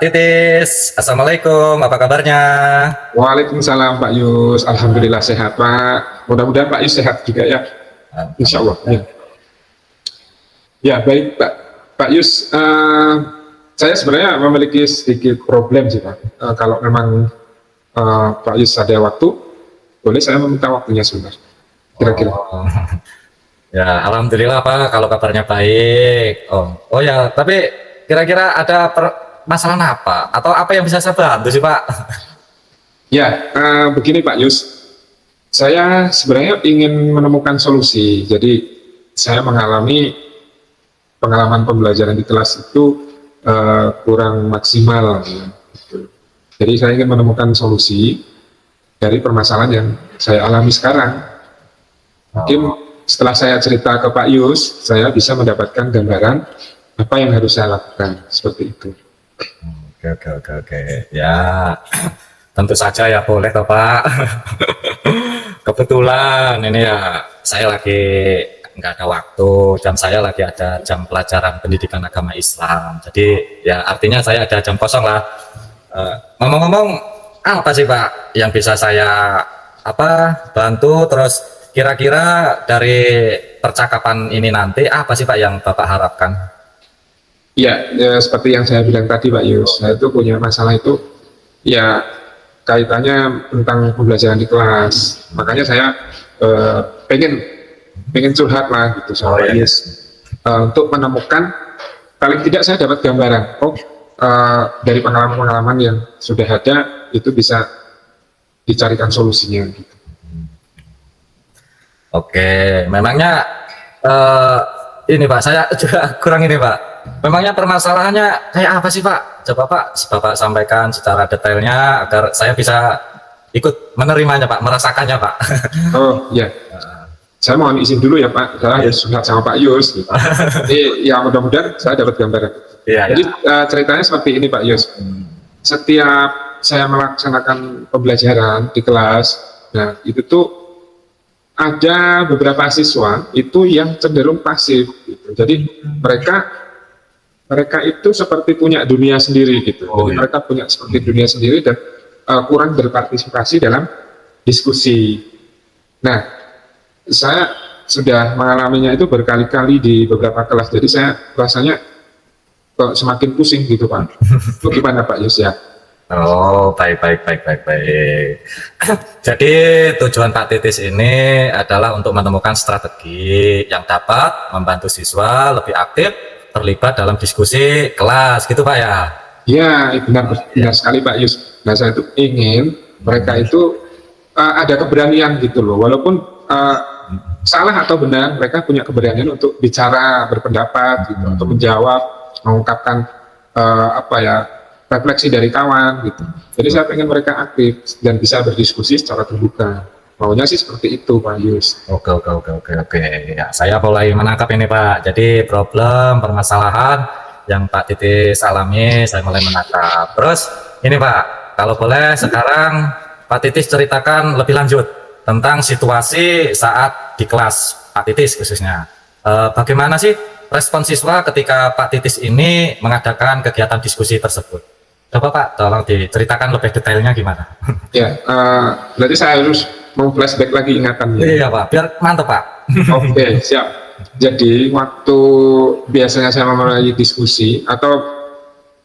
Pak Titis, Assalamualaikum, apa kabarnya? Waalaikumsalam Pak Yus, Alhamdulillah sehat Pak. Mudah-mudahan Pak Yus sehat juga ya, Insya Allah. Ya, ya baik Pak. Pak Yus, saya sebenarnya memiliki sedikit problem sih Pak. Kalau memang Pak Yus ada waktu, boleh saya meminta waktunya sebentar. Kira-kira. Oh, ya, Alhamdulillah Pak, kalau kabarnya baik. Oh ya, tapi kira-kira ada masalah apa? Atau apa yang bisa saya bantu sih Pak? Ya, begini Pak Yus, saya sebenarnya ingin menemukan solusi. Jadi saya mengalami pengalaman pembelajaran di kelas itu kurang maksimal. Gitu. Jadi saya ingin menemukan solusi dari permasalahan yang saya alami sekarang. Mungkin setelah saya cerita ke Pak Yus, saya bisa mendapatkan gambaran apa yang harus saya lakukan, seperti itu. Oke. Ya, tentu saja ya boleh toh Pak. Kebetulan ini ya saya lagi nggak ada waktu dan saya lagi ada jam pelajaran pendidikan agama Islam. Jadi ya artinya saya ada jam kosong lah. Ngomong-ngomong, apa sih Pak yang bisa saya bantu? Terus kira-kira dari percakapan ini nanti apa sih Pak yang Bapak harapkan? Ya, seperti yang saya bilang tadi Pak Yus, saya itu punya masalah itu ya kaitannya tentang pembelajaran di kelas. Makanya saya pengen curhat lah gitu sama Pak Yus, untuk menemukan, paling tidak saya dapat gambaran, dari pengalaman-pengalaman yang sudah ada itu bisa dicarikan solusinya gitu. Oke, memangnya ini Pak, saya juga kurang ini Pak. Memangnya permasalahannya kayak apa sih Pak? Coba Pak, Bapak sampaikan secara detailnya agar saya bisa ikut menerimanya Pak, merasakannya Pak. Oh ya, saya mohon izin dulu ya Pak, saya harus curhat sama Pak Yus. Gitu. Jadi ya mudah-mudahan saya dapat gambaran. Jadi ceritanya seperti ini Pak Yus. Setiap saya melaksanakan pembelajaran di kelas, nah itu tuh ada beberapa siswa itu yang cenderung pasif. Gitu. Jadi mereka itu seperti punya dunia sendiri gitu. Jadi mereka punya seperti dunia sendiri dan kurang berpartisipasi dalam diskusi. Nah, saya sudah mengalaminya itu berkali-kali di beberapa kelas. Jadi saya rasanya kok semakin pusing gitu Pak. Itu gimana Pak Yus ya? Oh, baik. Jadi tujuan Pak Titis ini adalah untuk menemukan strategi yang dapat membantu siswa lebih aktif terlibat dalam diskusi kelas, gitu Pak ya? Ya, benar sekali Pak Yus. Nah, saya itu ingin mereka itu ada keberanian gitu loh, walaupun salah atau benar, mereka punya keberanian untuk bicara, berpendapat, gitu, untuk menjawab, mengungkapkan refleksi dari kawan, gitu. Jadi saya ingin mereka aktif dan bisa berdiskusi secara terbuka. Maunya sih seperti itu Pak Yus. Oke. Ya, saya mulai menangkap ini Pak. Jadi problem, permasalahan yang Pak Titis alami, saya mulai menangkap. Terus ini Pak, kalau boleh sekarang Pak Titis ceritakan lebih lanjut tentang situasi saat di kelas Pak Titis khususnya. Bagaimana sih respon siswa ketika Pak Titis ini mengadakan kegiatan diskusi tersebut? Coba Pak, tolong diceritakan lebih detailnya gimana? Ya, berarti saya harus mau flashback lagi ingatannya. Iya Pak, biar mantap Pak. Oke, siap. Jadi waktu biasanya saya memulai diskusi atau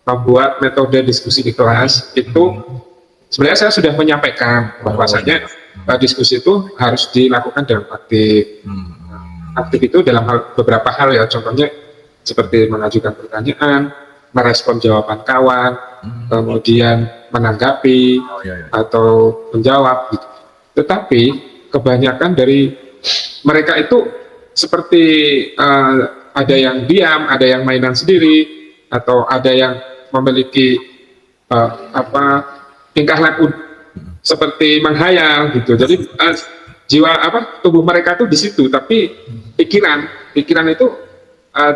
membuat metode diskusi di kelas itu sebenarnya saya sudah menyampaikan bahwasanya diskusi itu harus dilakukan dalam aktif. Aktif itu dalam beberapa hal ya, contohnya seperti mengajukan pertanyaan, merespon jawaban kawan, kemudian menanggapi atau menjawab gitu. Tetapi kebanyakan dari mereka itu seperti ada yang diam, ada yang mainan sendiri, atau ada yang memiliki tingkah laku seperti menghayal gitu. Jadi tubuh mereka tuh di situ, tapi pikiran itu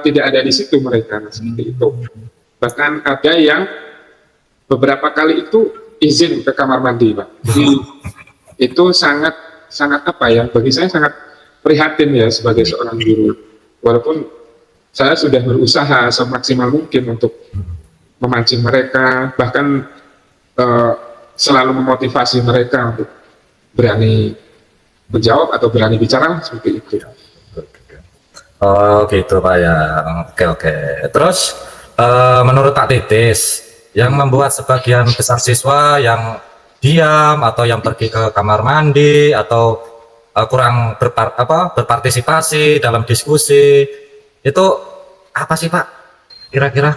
tidak ada di situ mereka, seperti itu. Bahkan ada yang beberapa kali itu izin ke kamar mandi Pak. Jadi itu sangat bagi saya sangat prihatin ya sebagai seorang guru. Walaupun saya sudah berusaha semaksimal mungkin untuk memancing mereka, bahkan selalu memotivasi mereka untuk berani menjawab atau berani bicara seperti itu. Oh gitu Pak ya. Oke. Terus menurut Pak Titis, yang membuat sebagian besar siswa yang diam atau yang pergi ke kamar mandi atau kurang berpartisipasi dalam diskusi itu apa sih Pak? Kira-kira?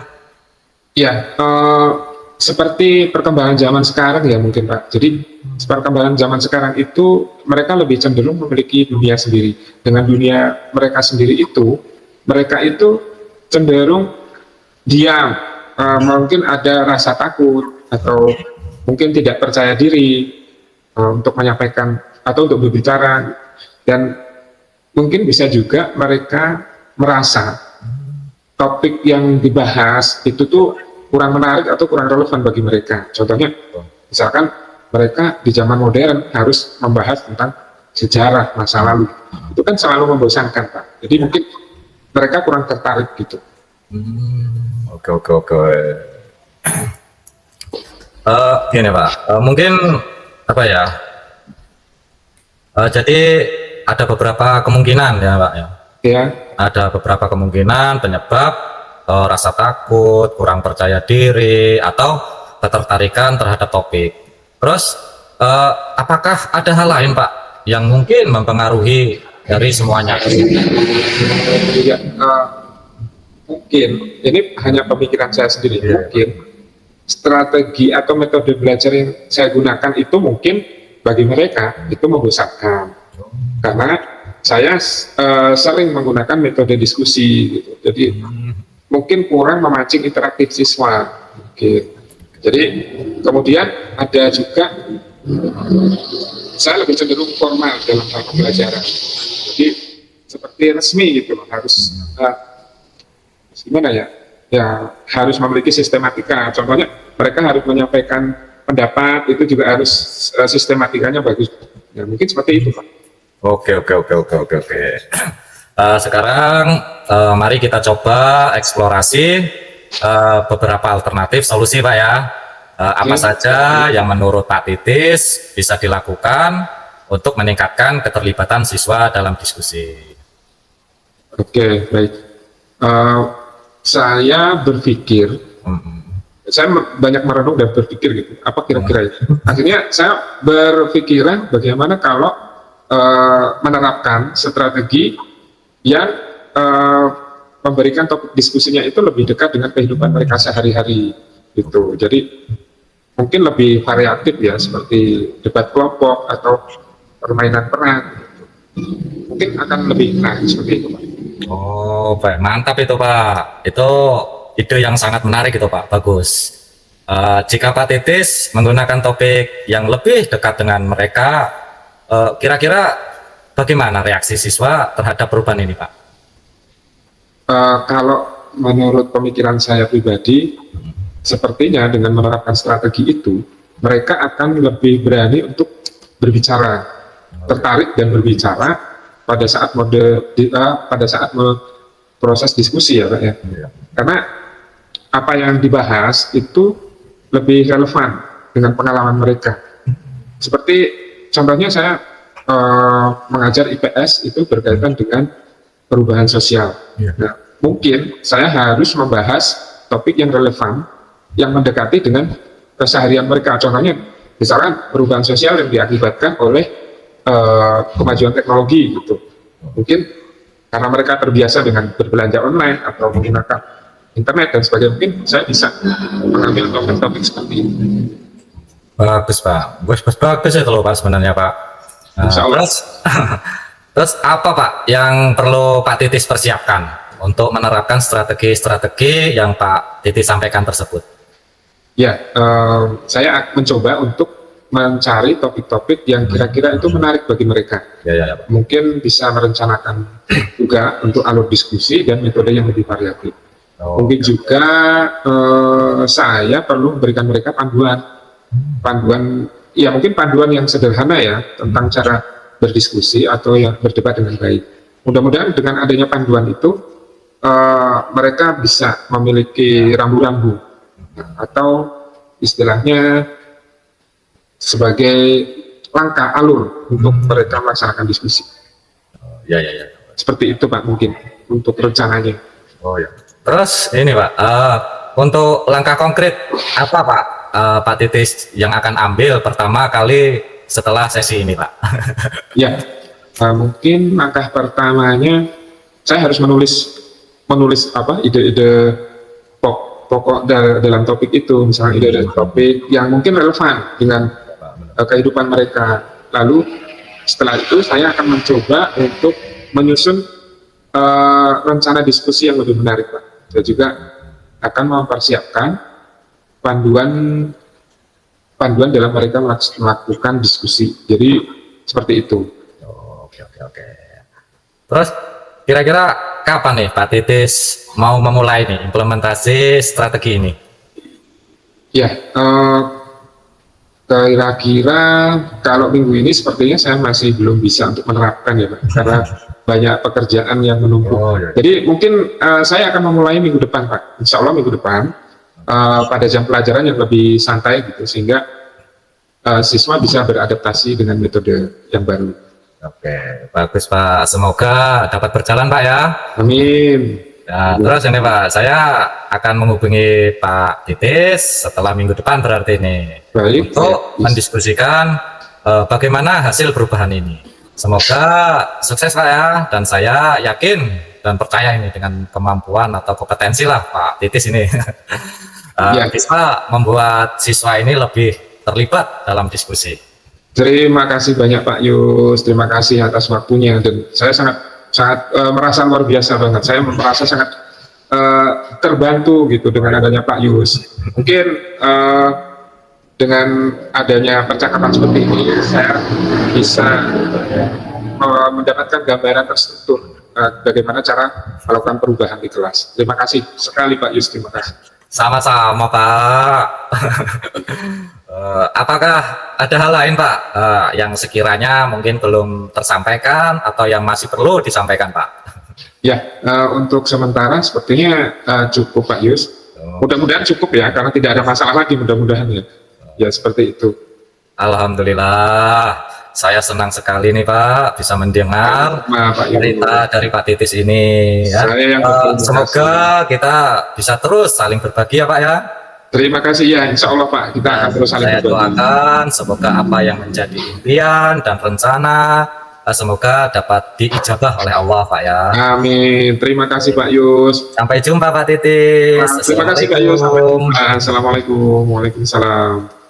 Ya, seperti perkembangan zaman sekarang ya mungkin Pak. Jadi perkembangan zaman sekarang itu mereka lebih cenderung memiliki dunia sendiri. Dengan dunia mereka sendiri itu, mereka itu cenderung diam. Mungkin ada rasa takut atau mungkin tidak percaya diri untuk menyampaikan atau untuk berbicara, dan mungkin bisa juga mereka merasa topik yang dibahas itu tuh kurang menarik atau kurang relevan bagi mereka. Contohnya, misalkan mereka di zaman modern harus membahas tentang sejarah masa lalu. Itu kan selalu membosankan, Pak. Jadi mungkin mereka kurang tertarik gitu. Oke. Gini Pak, mungkin apa ya? Jadi ada beberapa kemungkinan ya Pak ya. Ya. Ada beberapa kemungkinan penyebab rasa takut, kurang percaya diri, atau ketertarikan terhadap topik. Terus apakah ada hal lain Pak yang mungkin mempengaruhi dari semuanya? Ya, mungkin ini hanya pemikiran saya sendiri. Mungkin strategi atau metode belajar yang saya gunakan itu mungkin bagi mereka itu membosankan, karena saya sering menggunakan metode diskusi gitu. Jadi mungkin kurang memancing interaktif siswa. Oke. Jadi kemudian ada juga saya lebih cenderung formal dalam hal pembelajaran. Jadi seperti resmi gitu loh, harus gimana ya? Ya harus memiliki sistematika. Contohnya mereka harus menyampaikan pendapat, itu juga harus sistematikanya bagus. Ya mungkin seperti itu Pak. Oke. Sekarang mari kita coba eksplorasi beberapa alternatif solusi Pak ya. Apa saja yang menurut Pak Titis bisa dilakukan untuk meningkatkan keterlibatan siswa dalam diskusi? Oke, baik. Saya berpikir, saya banyak merenung dan berpikir gitu, apa kira-kira itu. Akhirnya saya berpikiran bagaimana kalau menerapkan strategi yang memberikan topik diskusinya itu lebih dekat dengan kehidupan mereka sehari-hari gitu. Jadi mungkin lebih variatif ya, seperti debat kelompok atau permainan peran gitu. Mungkin akan lebih menarik seperti itu Pak. Oh baik, mantap itu Pak. Itu ide yang sangat menarik itu Pak, bagus. Jika Pak Titis menggunakan topik yang lebih dekat dengan mereka, kira-kira bagaimana reaksi siswa terhadap perubahan ini Pak? Kalau menurut pemikiran saya pribadi, sepertinya dengan menerapkan strategi itu, mereka akan lebih berani untuk berbicara, tertarik dan berbicara pada saat proses diskusi ya Pak ya. Karena apa yang dibahas itu lebih relevan dengan pengalaman mereka. Seperti contohnya saya mengajar IPS itu berkaitan dengan perubahan sosial. Nah, mungkin saya harus membahas topik yang relevan, yang mendekati dengan keseharian mereka. Contohnya, misalkan perubahan sosial yang diakibatkan oleh kemajuan teknologi gitu. Mungkin karena mereka terbiasa dengan berbelanja online atau menggunakan internet dan sebagainya, mungkin saya bisa mengambil topik-topik seperti ini. Bagus Pak, bagus itu loh Pak sebenarnya Pak. Terus apa Pak yang perlu Pak Titis persiapkan untuk menerapkan strategi-strategi yang Pak Titis sampaikan tersebut? Ya, saya mencoba untuk mencari topik-topik yang kira-kira itu menarik bagi mereka. Ya. Mungkin bisa merencanakan juga untuk alur diskusi dan metode yang lebih variatif. Mungkin juga saya perlu memberikan mereka panduan, ya mungkin panduan yang sederhana ya tentang cara berdiskusi atau yang berdebat dengan baik. Mudah-mudahan dengan adanya panduan itu mereka bisa memiliki rambu-rambu atau istilahnya sebagai langkah alur untuk mereka melaksanakan diskusi. Ya, ya, ya. Seperti itu Pak mungkin untuk rencananya. Oh ya. Terus ini Pak, untuk langkah konkret apa Pak, Pak Titis yang akan ambil pertama kali setelah sesi ini Pak? Ya, mungkin langkah pertamanya saya harus menulis apa ide-ide pokok dalam topik itu, misalnya ide-ide topik yang mungkin relevan dengan kehidupan mereka. Lalu setelah itu saya akan mencoba untuk menyusun rencana diskusi yang lebih menarik Pak. Saya juga akan mempersiapkan panduan dalam mereka melakukan diskusi. Jadi seperti itu. Oh, oke, oke, oke. Terus kira-kira kapan nih Pak Titis mau memulai nih implementasi strategi ini? Ya, kira-kira kalau minggu ini sepertinya saya masih belum bisa untuk menerapkan ya Pak, karena banyak pekerjaan yang menumpuk. Oh, iya. Jadi mungkin saya akan memulai minggu depan Pak, insya Allah minggu depan pada jam pelajaran yang lebih santai gitu, sehingga siswa bisa beradaptasi dengan metode yang baru. Oke, bagus Pak. Semoga dapat berjalan Pak ya. Amin. Nah, terus ini Pak, saya akan menghubungi Pak Titis setelah minggu depan berarti ini Baik. untuk mendiskusikan bagaimana hasil perubahan ini. Semoga sukses Pak ya, dan saya yakin dan percaya ini dengan kemampuan atau kompetensi lah Pak Titis ini Ya. bisa membuat siswa ini lebih terlibat dalam diskusi. Terima kasih banyak Pak Yus, terima kasih atas waktunya, dan saya sangat merasa luar biasa banget. Saya merasa sangat terbantu gitu dengan adanya Pak Yus. Mungkin dengan adanya percakapan seperti ini, saya bisa mendapatkan gambaran terstruktur bagaimana cara melakukan perubahan di kelas. Terima kasih sekali Pak Yus, terima kasih. Sama-sama Pak. Apakah ada hal lain Pak yang sekiranya mungkin belum tersampaikan atau yang masih perlu disampaikan Pak? Ya, untuk sementara sepertinya cukup Pak Yus. Mudah-mudahan cukup ya, karena tidak ada masalah lagi mudah-mudahan ya. Ya seperti itu. Alhamdulillah, saya senang sekali nih Pak bisa mendengar Pak Yus. cerita dari Pak Titis ini. Ya. Saya yang berterima Semoga kita bisa terus saling berbagi ya Pak ya. Terima kasih ya, insya Allah Pak, kita akan terus saling Saya berbagi. doakan semoga apa yang menjadi impian dan rencana semoga dapat diijabah oleh Allah Pak ya. Amin. Terima kasih Pak Yus. Sampai jumpa Pak Titis. Terima kasih Pak Yus. Sampai jumpa. Assalamualaikum. Waalaikumsalam.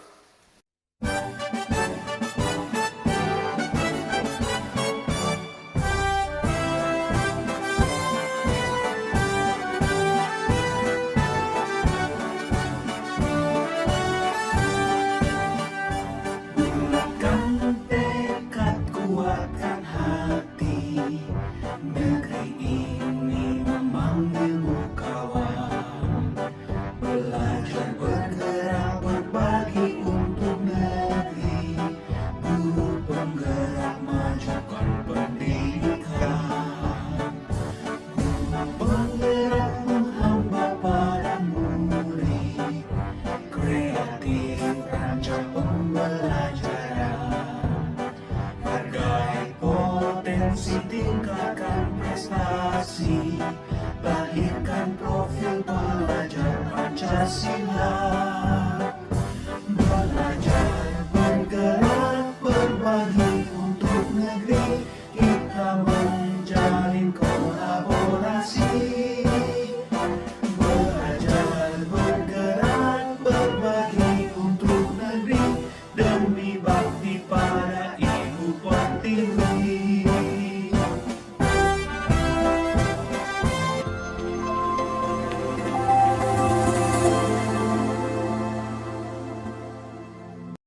Bulatkan tekad, kuatkan hati. Negeri ini memanggilmu kawan. Belajar bergerak berbagi untuk negeri. Guru penggerak majukan pendidikan. Guru penggerak menghamba pada murid. Kreatif rancang pembelajaran. Hargai potensi, tingkatkan prestasi. Lahirkan profil pelajar Pancasila.